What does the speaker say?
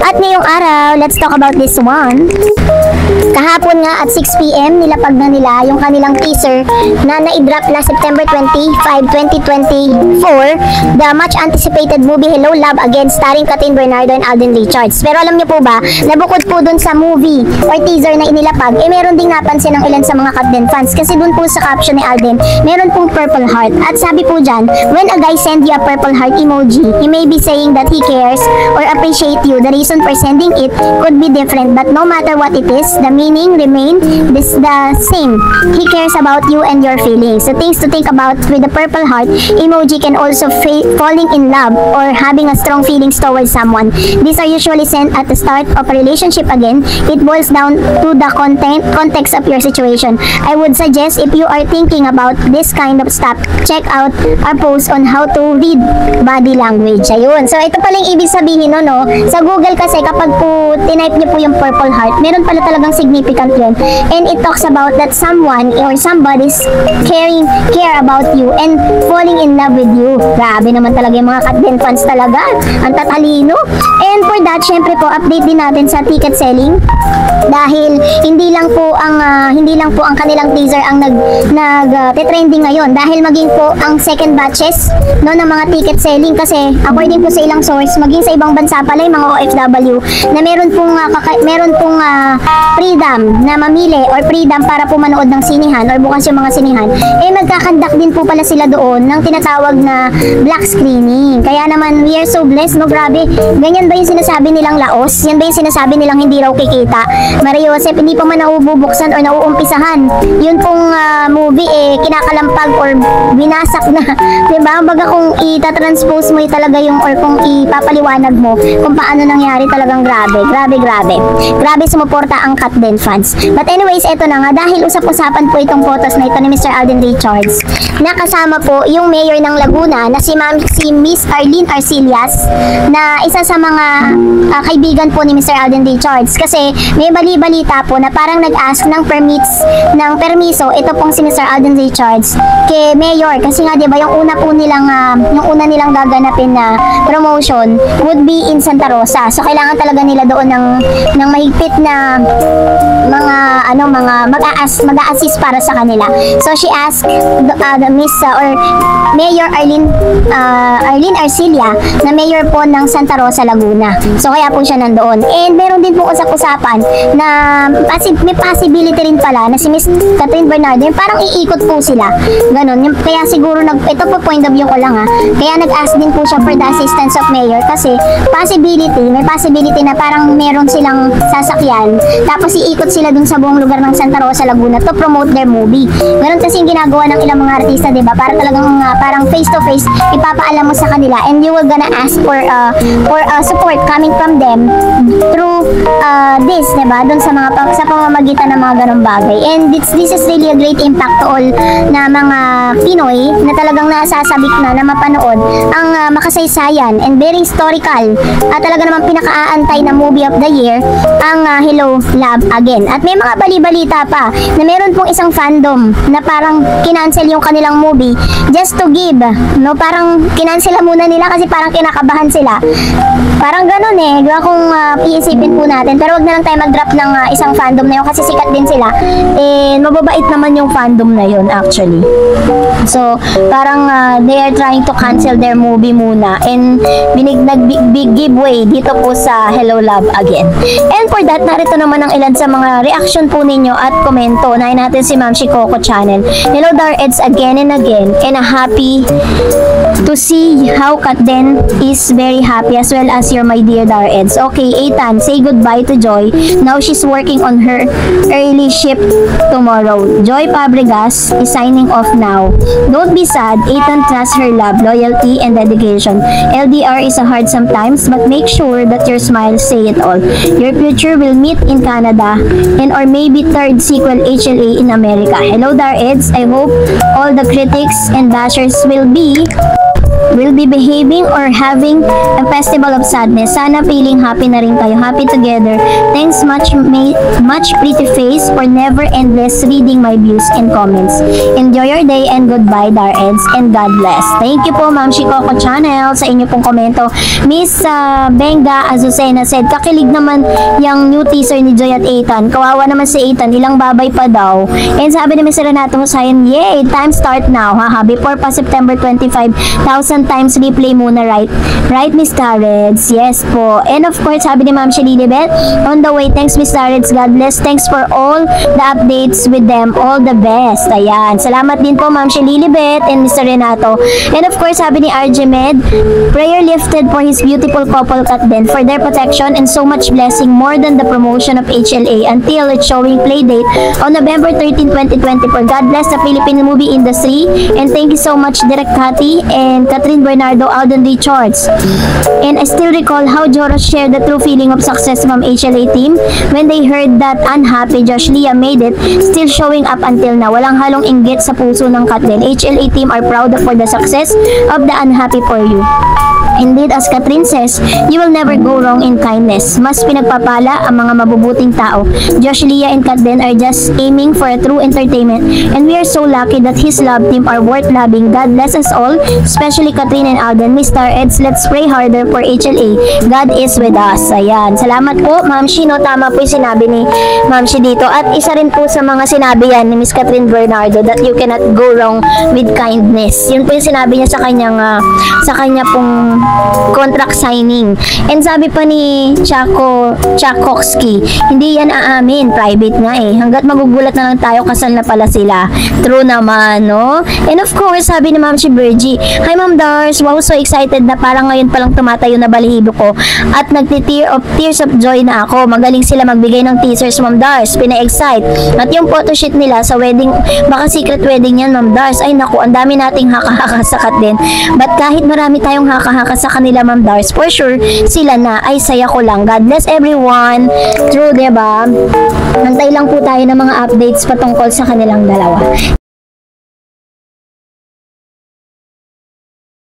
At ngayong araw, let's talk about this one. Kahapon nga at 6 PM, nilapag na nila yung kanilang teaser na na-drop na September 25, 2024, the much anticipated movie Hello Love Again starring Kathryn Bernardo and Alden Richards. Pero alam niyo po ba, na bukod po dun sa movie or teaser na inilapag, meron ding napansin ng ilan sa mga Katden fans kasi dun po sa caption ni Alden, meron pong purple heart. At sabi po dyan, when a guy send you a purple heart emoji, he may be saying that he cares or appreciate you. The reason for sending it could be different, but no matter what it is, the meaning remain the same. He cares about you and your feelings. The things to think about with the purple heart emoji can also falling in love or having a strong feelings towards someone. These are usually sent at the start of a relationship again. It boils down to the context of your situation. I would suggest if you are thinking about this kind of stuff, check out our post on how to read body language. Ayun. So ito pala yung ibig sabihin no. Sa Google kasi kapag po tinype niyo po yung purple heart, meron pala talagang significant yun. And it talks about that someone or somebody's care about you and falling in love with you. Grabe naman talaga yung mga Katden fans talaga. Ang tatalino. And for that, syempre po, update din natin sa ticket selling. Dahil hindi lang po ang kanilang teaser ang nag-trending ngayon. Dahil maging po ang second batches no, ng mga ticket selling. Kasi according po sa ilang source, maging sa ibang bansa pala yung mga OFW na meron pong freedom na mamili or freedom para po manood ng sinihan or bukas yung mga sinihan, magkakandak din po pala sila doon ng tinatawag na black screening. Kaya naman, we are so blessed, no? Grabe, ganyan ba yung sinasabi nilang laos? Yan ba yung sinasabi nilang hindi raw kikita? Maria Joseph, hindi pa man nauubuksan or nauumpisahan. Yun pong movie, kinakalampag or binasak na. Diba? Baga kung itatranspose mo talaga yung or kung ipapaliwanag mo kung paano nangyari, talagang grabe. Grabe sumuporta ang Katden fans. But anyways, eto na nga, dahil usap-usapan po itong photos na ito ni Mr. Alden Richards, nakasama po yung mayor ng Laguna na si Miss Arlene Arcillas, na isa sa mga kaibigan po ni Mr. Alden Richards. Kasi may bali-balita po na parang nag-ask ng permiso ito pong si Mr. Alden Richards kay mayor. Kasi nga diba yung una nilang gaganapin na promotion would be in Santa Rosa. So kailangan talaga nila doon ng mahigpit na mga mag-a-assist para sa kanila. So she asked the Miss or Mayor Arlene Arcilla na mayor po ng Santa Rosa, Laguna. So kaya po siya nandoon. And meron din po usap-usapan na may possibility rin pala na si Miss Kathryn Bernardo, yung parang iikot po sila. Ganon. Kaya siguro ito po point of view ko lang kaya nag-ask din po siya for the assistance of mayor kasi may possibility na parang meron silang sasakyan tapos iikot sila dun sa buong lugar ng Santa Rosa, Laguna to promote their movie. Ganon kasi yung ginagawa ng ilang mga artista, diba? Para talagang parang face to face ipapaalam mo sa kanila and you will gonna ask for support coming from them through this, diba? Dun sa pamamagitan ng mga ganong bagay. And this is really a great impact to all na mga Pinoy na talagang nasasabik na mapanood ang makasaysayan and very historical at talaga namang pinaka-aantay na movie of the year, ang Hello Love Again. At may mga bali-balita pa na meron pong isang fandom na parang kinancel yung kanilang movie just to give, no? Parang kinancel muna nila kasi parang kinakabahan sila. Parang ganun diba kung iisipin po natin. Pero wag na lang tayo mag-drop ng isang fandom na yun kasi sikat din sila. Mababait naman yung fandom na yun actually. So, parang they are trying to cancel their movie muna and nag-big giveaway dito po sa Hello Love Again. And for that, narito naman ang ilan sa mga reaction po ninyo at komento. Unahin natin si Ma'am Shikoko Channel. Hello Dareds again and again, and happy to see how Katden is very happy as well as your my dear Dareds. Okay, Ethan, say goodbye to Joy. Now she's working on her early shift tomorrow. Joy Fabregas is signing off now. Don't be sad. Ethan trusts her love, loyalty, and dedication. LDR is hard sometimes, but make sure that your smile say it all. Your future will meet in Canada and or maybe third sequel HLA in America. Hello Dareds. I hope all the critics and bashers will be will be behaving or having a festival of sadness. Sana feeling happy na rin kayo. Happy together. Thanks much pretty face for never endless reading my views and comments. Enjoy your day and goodbye, Dareds, and God bless. Thank you po, Ma'am Shikoko Channel, sa inyo pong komento. Miss Benga Azucena said, kakilig naman yung new teaser ni Joy at Ethan. Kawawa naman si Ethan, ilang babay pa daw. And sabi ni Miss Renato Husayan, yay, time start now, haha, before pa September 25, 1,000 times replay muna, right? Right, Miss Dareds? Yes po. And of course, sabi ni Ma'am Shalilibet, on the way, thanks Miss Dareds, God bless, thanks for all the updates with them, all the best. Ayan, salamat din po Ma'am Shalilibet and Mr. Renato. And of course, sabi ni RJ Med, prayer lifted for his beautiful couple Katden for their protection and so much blessing more than the promotion of HLA until its showing play date on November 13, 2024. God bless the Philippine movie industry and thank you so much Direk Cathy and Catherine Bernardo, Alden Richards. And I still recall how Joros shared the true feeling of success from HLA team when they heard that unhappy Josh Lia made it, still showing up until now. Walang halong inggit sa puso ng Katden. HLA team are proud for the success of the unhappy for you. Indeed, as Catherine says, you will never go wrong in kindness. Mas pinagpapala ang mga mabubuting tao. Josh Lia and Katden are just aiming for a true entertainment and we are so lucky that his love team are worth loving. God bless us all, especially Catherine and Alden. Mr. Eds, let's pray harder for HLA. God is with us. Ayan. Salamat po, Ma'am Shi, no? Tama po yung sinabi ni Ma'am Shi dito. At isa rin po sa mga sinabi yan ni Miss Catherine Bernardo that you cannot go wrong with kindness. Yun po yung sinabi niya sa kanya pong contract signing. And sabi pa ni Chakowski, hindi yan aamin, private nga eh. Hanggat magugulat na lang tayo, kasal na pala sila. True naman, no? And of course, sabi ni Ma'am si Virgie, hi Ma'am Dars, wow, so excited na parang ngayon palang tumatayo na balihibo ko at tears of joy na ako. Magaling sila magbigay ng teasers, Ma'am Dars, pina-excite. At yung photoshoot nila sa wedding, baka secret wedding yan, Ma'am Dars. Ay naku, ang dami nating haka-haka sa Katden. But kahit marami tayong haka-haka sa kanila, Ma'am Dars, for sure, sila na ay saya ko lang. God bless everyone. True, diba? Antay lang po tayo ng mga updates patungkol sa kanilang dalawa.